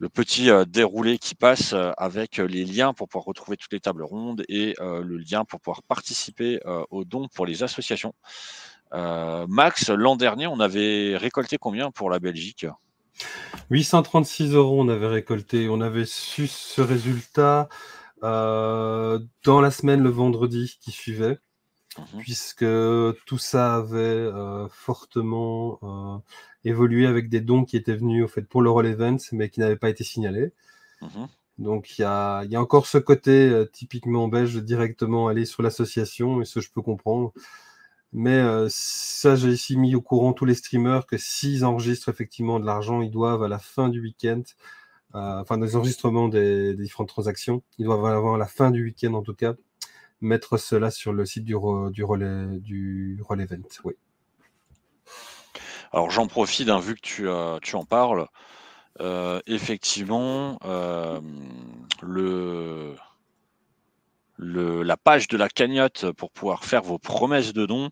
Speaker 1: petit déroulé qui passe avec les liens pour pouvoir retrouver toutes les tables rondes et le lien pour pouvoir participer aux dons pour les associations. Max, l'an dernier, on avait récolté combien pour la Belgique?
Speaker 2: 836 € on avait récolté. On avait su ce résultat dans la semaine, le vendredi qui suivait, puisque tout ça avait fortement évolué avec des dons qui étaient venus au fait, pour le Roll Event, mais qui n'avaient pas été signalés. Donc il y a encore ce côté typiquement belge directement aller sur l'association, et ce je peux comprendre. Mais ça, j'ai ici mis au courant tous les streamers que s'ils enregistrent effectivement de l'argent, ils doivent à la fin du week-end, des enregistrements des différentes transactions, ils doivent avoir à la fin du week-end en tout cas, mettre cela sur le site du Roll Event. Oui.
Speaker 1: Alors j'en profite, hein, vu que tu en parles. Effectivement, la page de la cagnotte pour pouvoir faire vos promesses de dons,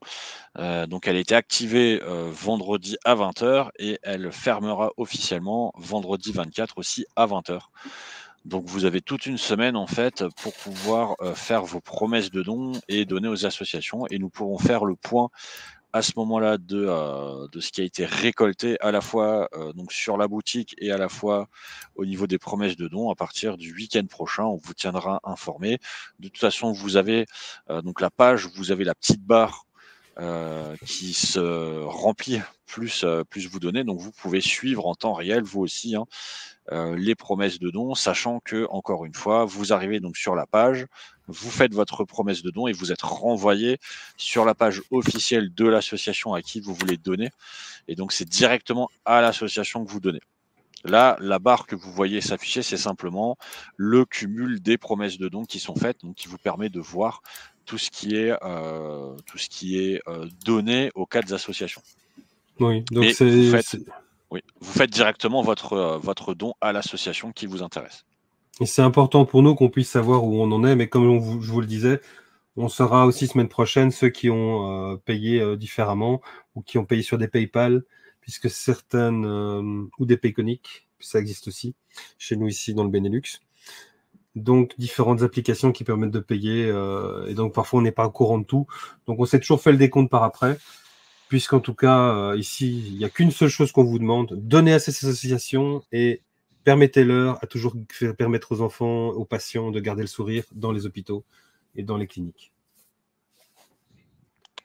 Speaker 1: donc elle a été activée, vendredi à 20 h et elle fermera officiellement vendredi 24 aussi à 20 h. Donc vous avez toute une semaine en fait pour pouvoir, faire vos promesses de dons et donner aux associations et nous pourrons faire le point à ce moment-là de ce qui a été récolté à la fois, donc sur la boutique et à la fois au niveau des promesses de dons à partir du week-end prochain. On vous tiendra informé. De toute façon, vous avez, donc la page, vous avez la petite barre, qui se remplit plus vous donnez. Donc vous pouvez suivre en temps réel, vous aussi, hein, les promesses de dons, sachant que, encore une fois, vous arrivez donc sur la page, vous faites votre promesse de don et vous êtes renvoyé sur la page officielle de l'association à qui vous voulez donner. Et donc, c'est directement à l'association que vous donnez. Là, la barre que vous voyez s'afficher, c'est simplement le cumul des promesses de dons qui sont faites, donc qui vous permet de voir tout ce qui est, donné aux 4 associations.
Speaker 2: Oui, donc
Speaker 1: Mais vous faites oui, vous faites directement votre don à l'association qui vous intéresse.
Speaker 2: et c'est important pour nous qu'on puisse savoir où on en est, mais comme je vous le disais, on saura aussi semaine prochaine ceux qui ont payé différemment ou qui ont payé sur des PayPal, puisque certaines, ou des Payconic, ça existe aussi chez nous ici dans le Benelux. Donc différentes applications qui permettent de payer, et donc parfois on n'est pas au courant de tout. Donc on s'est toujours fait le décompte par après, puisqu'en tout cas ici il n'y a qu'une seule chose qu'on vous demande, donnez à ces associations et permettez-leur à toujours permettre aux enfants, aux patients de garder le sourire dans les hôpitaux et dans les cliniques.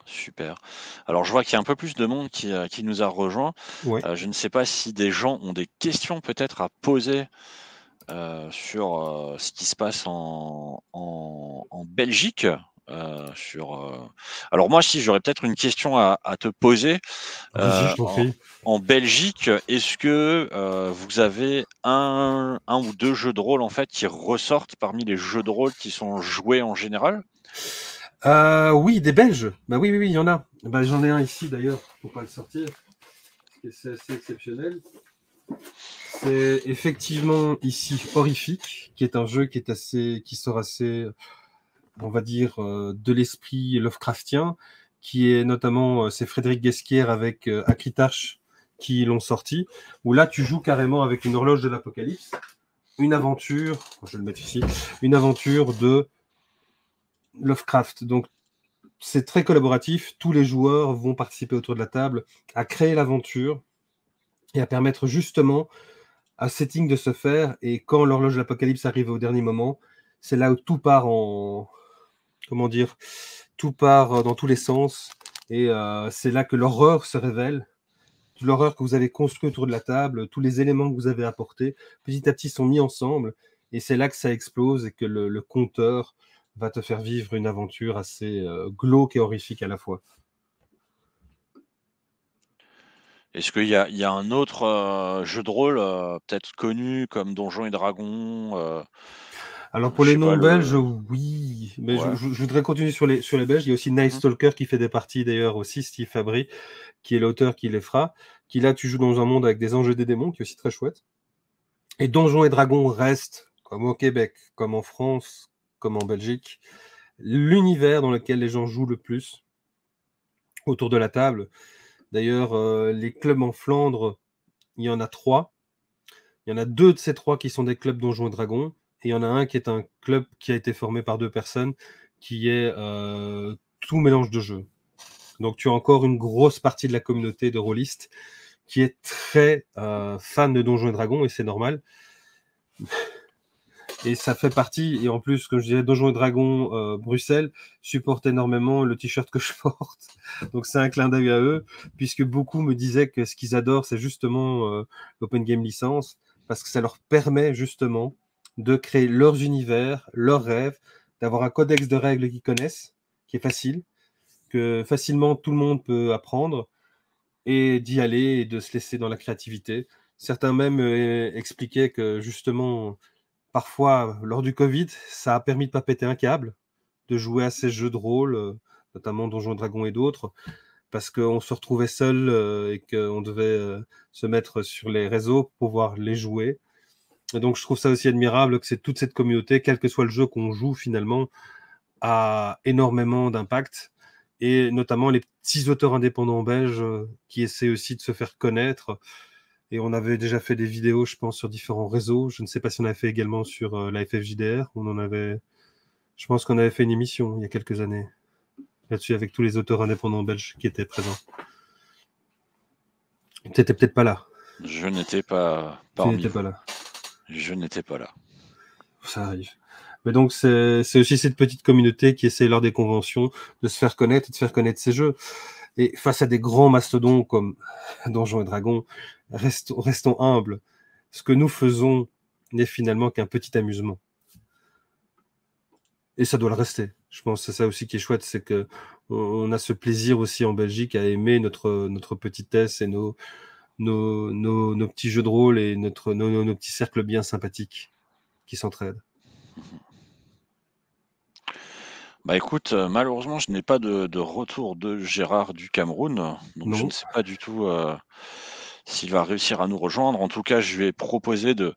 Speaker 1: Super. Alors je vois qu'il y a un peu plus de monde qui nous a rejoints.
Speaker 2: Ouais.
Speaker 1: Je ne sais pas si des gens ont des questions peut-être à poser, sur, ce qui se passe en Belgique, alors moi si j'aurais peut-être une question à te poser.
Speaker 2: Vas-y, je t'en
Speaker 1: En
Speaker 2: prie.
Speaker 1: Belgique, est-ce que, vous avez un ou 2 jeux de rôle en fait qui ressortent parmi les jeux de rôle qui sont joués en général?
Speaker 2: Oui, des Belges. Bah oui, oui, oui, il y en a. Bah, j'en ai un ici d'ailleurs, pour pas le sortir. C'est assez exceptionnel. C'est effectivement ici Horrifique, qui est un jeu qui sort assez, on va dire, de l'esprit Lovecraftien, qui est notamment, c'est Frédéric Guesquière avec Acritarch qui l'ont sorti, où là tu joues carrément avec une horloge de l'apocalypse, une aventure, je vais le mettre ici, une aventure de Lovecraft. Donc c'est très collaboratif. Tous les joueurs vont participer autour de la table à créer l'aventure et à permettre justement à setting de se faire. Et quand l'horloge de l'apocalypse arrive au dernier moment, c'est là où tout part en... Comment dire? Tout part dans tous les sens. Et c'est là que l'horreur se révèle. L'horreur que vous avez construite autour de la table, tous les éléments que vous avez apportés, petit à petit sont mis ensemble. Et c'est là que ça explose et que le conteur va te faire vivre une aventure assez glauque et horrifique à la fois.
Speaker 1: Est-ce qu'il y a un autre, jeu de rôle, peut-être connu comme Donjons et Dragons,
Speaker 2: Alors pour
Speaker 1: je
Speaker 2: les
Speaker 1: sais pas
Speaker 2: non-belges,
Speaker 1: le
Speaker 2: oui, mais
Speaker 1: ouais.
Speaker 2: je voudrais continuer sur les Belges. Il y a aussi Night
Speaker 1: Mmh.
Speaker 2: Stalker qui fait des parties d'ailleurs aussi, Steve Fabry, qui est l'auteur qui les fera, qui là tu joues dans un monde avec des anges et des démons, qui est aussi très chouette. Et Donjons et Dragons reste, comme au Québec, comme en France, comme en Belgique, l'univers dans lequel les gens jouent le plus autour de la table. D'ailleurs, les clubs en Flandre, il y en a 3. Il y en a 2 de ces 3 qui sont des clubs Donjons et Dragons, et il y en a un qui est un club qui a été formé par 2 personnes, qui est tout mélange de jeux. Donc tu as encore une grosse partie de la communauté de rôlistes qui est très fan de Donjons et Dragons, et c'est normal. Et ça fait partie, et en plus, comme je disais, Donjons et Dragons Bruxelles supporte énormément le t-shirt que je porte. Donc c'est un clin d'œil à eux, puisque beaucoup me disaient que ce qu'ils adorent, c'est justement l'Open Game Licence, parce que ça leur permet justement de créer leurs univers, leurs rêves, d'avoir un codex de règles qu'ils connaissent, qui est facile, que facilement tout le monde peut apprendre, et d'y aller et de se laisser dans la créativité. Certains même expliquaient que justement, parfois, lors du Covid, ça a permis de pas péter un câble, de jouer à ces jeux de rôle, notamment Donjons et Dragons et d'autres, parce qu'on se retrouvait seul et qu'on devait se mettre sur les réseaux pour pouvoir les jouer. Et donc, je trouve ça aussi admirable que c'est toute cette communauté, quel que soit le jeu qu'on joue finalement, a énormément d'impact. Et notamment les petits auteurs indépendants belges qui essaient aussi de se faire connaître. Et on avait déjà fait des vidéos, je pense, sur différents réseaux. Je ne sais pas si on avait fait également sur la FFJDR. Je pense qu'on avait fait une émission il y a quelques années là-dessus avec tous les auteurs indépendants belges qui étaient présents. Tu n'étais peut-être pas là.
Speaker 1: Je n'étais pas
Speaker 2: Tu
Speaker 1: parmi
Speaker 2: n'étais
Speaker 1: vous.
Speaker 2: pas là.
Speaker 1: Je n'étais pas là.
Speaker 2: Ça arrive. Mais donc, c'est aussi cette petite communauté qui essaie lors des conventions de se faire connaître et de faire connaître ses jeux. Et face à des grands mastodons comme Donjons et Dragons, restons humbles. Ce que nous faisons n'est finalement qu'un petit amusement. Et ça doit le rester. Je pense que c'est ça aussi qui est chouette, c'est que on a ce plaisir aussi en Belgique à aimer notre petitesse et nos petits jeux de rôle et nos petits cercles bien sympathiques qui s'entraident.
Speaker 1: Bah écoute, malheureusement, je n'ai pas de retour de Gérard du Cameroun, donc je
Speaker 2: Non.
Speaker 1: ne sais pas du tout s'il va réussir à nous rejoindre. En tout cas, je lui ai proposé de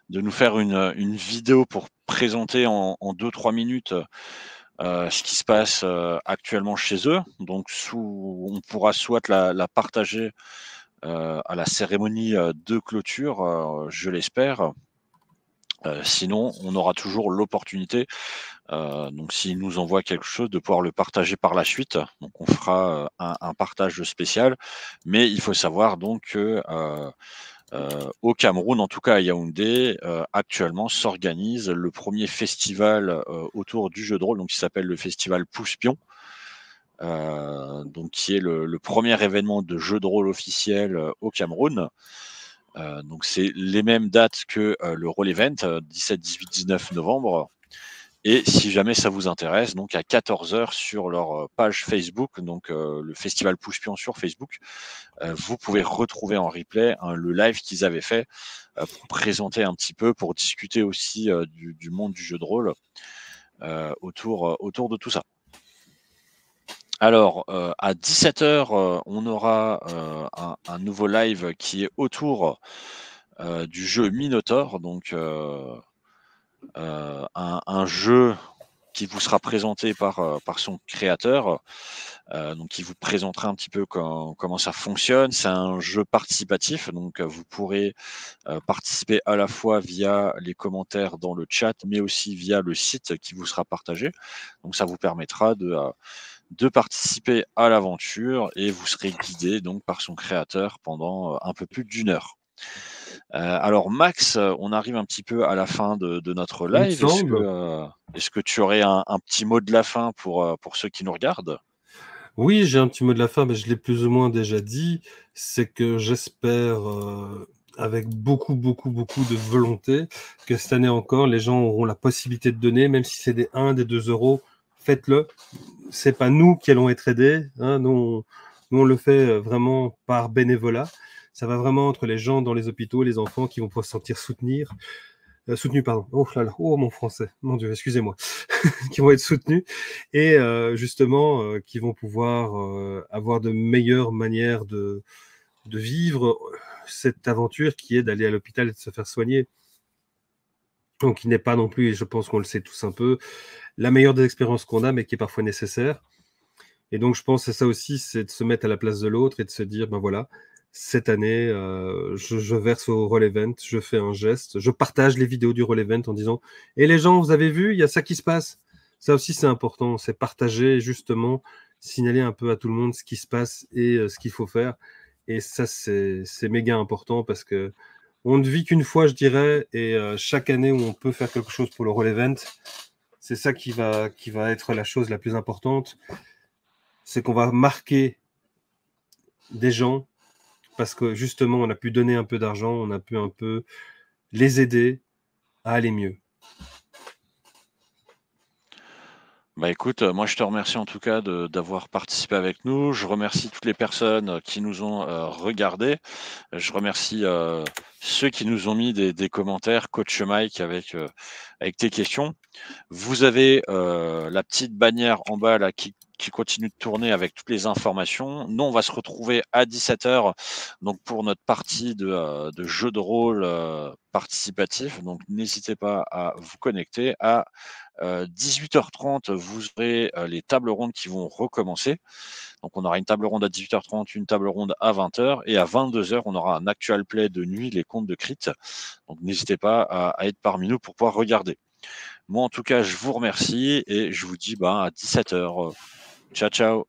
Speaker 1: nous faire une vidéo pour présenter en 2-3 minutes ce qui se passe actuellement chez eux. Donc, on pourra soit la partager à la cérémonie de clôture, je l'espère. Sinon, on aura toujours l'opportunité, donc s'il nous envoie quelque chose, de pouvoir le partager par la suite. Donc, on fera un partage spécial. Mais il faut savoir donc que au Cameroun, en tout cas à Yaoundé, actuellement s'organise le premier festival autour du jeu de rôle, donc qui s'appelle le festival Pousse-Pion, donc qui est le premier événement de jeu de rôle officiel au Cameroun. Donc c'est les mêmes dates que le Roll Event, 17, 18, 19 novembre. Et si jamais ça vous intéresse, donc à 14h sur leur page Facebook, donc le festival Pousse-Pion sur Facebook, vous pouvez retrouver en replay le live qu'ils avaient fait pour présenter un petit peu, pour discuter aussi du monde du jeu de rôle autour de tout ça. Alors, à 17h, on aura un nouveau live qui est autour du jeu Minotaur, donc un jeu qui vous sera présenté par son créateur, donc qui vous présentera un petit peu comment ça fonctionne. C'est un jeu participatif, donc vous pourrez participer à la fois via les commentaires dans le chat, mais aussi via le site qui vous sera partagé. Donc ça vous permettra de participer à l'aventure et vous serez guidé donc par son créateur pendant un peu plus d'une heure. Alors Max, on arrive un petit peu à la fin de notre
Speaker 2: Il me
Speaker 1: live.
Speaker 2: semble.
Speaker 1: Est-ce que tu aurais un petit mot de la fin pour ceux qui nous regardent?
Speaker 2: Oui, j'ai un petit mot de la fin, mais je l'ai plus ou moins déjà dit. C'est que j'espère, avec beaucoup, beaucoup, beaucoup de volonté, que cette année encore, les gens auront la possibilité de donner, même si c'est des 1, des 2 euros, faites-le. C'est pas nous qui allons être aidés, hein, nous, on le fait vraiment par bénévolat. Ça va vraiment entre les gens dans les hôpitaux, les enfants qui vont pouvoir se sentir soutenus. Pardon. Oh là là, oh mon français, mon Dieu, excusez-moi, qui vont être soutenus et justement qui vont pouvoir avoir de meilleures manières de vivre cette aventure qui est d'aller à l'hôpital et de se faire soigner. Donc, qui n'est pas non plus, et je pense qu'on le sait tous un peu, la meilleure des expériences qu'on a, mais qui est parfois nécessaire. Et donc, je pense que c'est ça aussi, c'est de se mettre à la place de l'autre et de se dire, ben voilà, cette année, je verse au Roll Event, je fais un geste, je partage les vidéos du Roll Event en disant « Et les gens, vous avez vu, il y a ça qui se passe ». Ça aussi, c'est important, c'est partager, justement, signaler un peu à tout le monde ce qui se passe et ce qu'il faut faire. Et ça, c'est méga important parce que on ne vit qu'une fois, je dirais, et chaque année où on peut faire quelque chose pour le Roll Event, c'est ça qui va être la chose la plus importante. C'est qu'on va marquer des gens parce que justement, on a pu donner un peu d'argent, on a pu un peu les aider à aller mieux.
Speaker 1: Bah écoute, moi je te remercie en tout cas d'avoir participé avec nous. Je remercie toutes les personnes qui nous ont regardés. Je remercie ceux qui nous ont mis des commentaires, Coach Mike, avec tes questions. Vous avez la petite bannière en bas là, qui continue de tourner avec toutes les informations. Nous, on va se retrouver à 17h donc pour notre partie de jeu de rôle participatif. Donc, n'hésitez pas à vous connecter. À 18h30, vous aurez les tables rondes qui vont recommencer. Donc, on aura une table ronde à 18h30, une table ronde à 20h. Et à 22h, on aura un actual play de nuit, les comptes de crit. Donc, n'hésitez pas à être parmi nous pour pouvoir regarder. Moi, en tout cas, je vous remercie et je vous dis à 17h. Ciao, ciao.